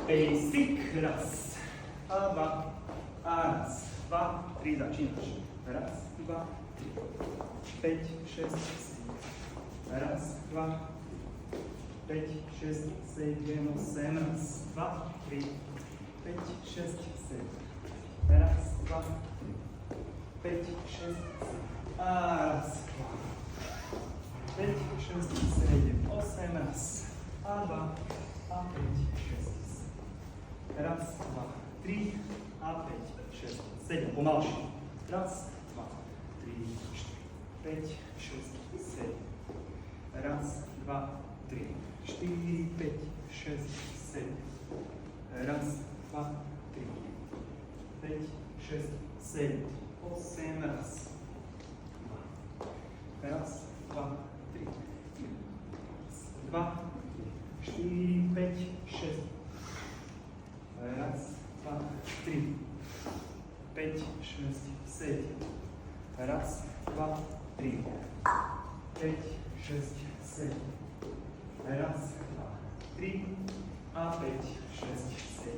Basic. Raz. A dva. A raz. Dva. Tri. Začínaš. Raz. Dva. Tri. 5, 6, 7. Raz. Dva. 5, 6, 7, 8. Raz. Dva. Tri. 5, 6, 7. Raz. Dva. 5, 6, 7. A raz. Dva. 5, 6, 7, 8. Raz. A dva. A 5, 6, 7. Raz, dva, 3, a 5, 6, 7. Pomalšie. Raz, dva, 3, 4, 5, 6, 7. Raz, dva, 3, 4, 5, 6, 7. Raz, dva, 3, 5, 6, 7. 8. Raz. Raz, dva, 3, 2, 4, 5, 6. Raz, dva, 3, 5, 6, 7. Raz, dva, 3, 5, 6, 7. Raz, dva, 3, a 5, 6, 7.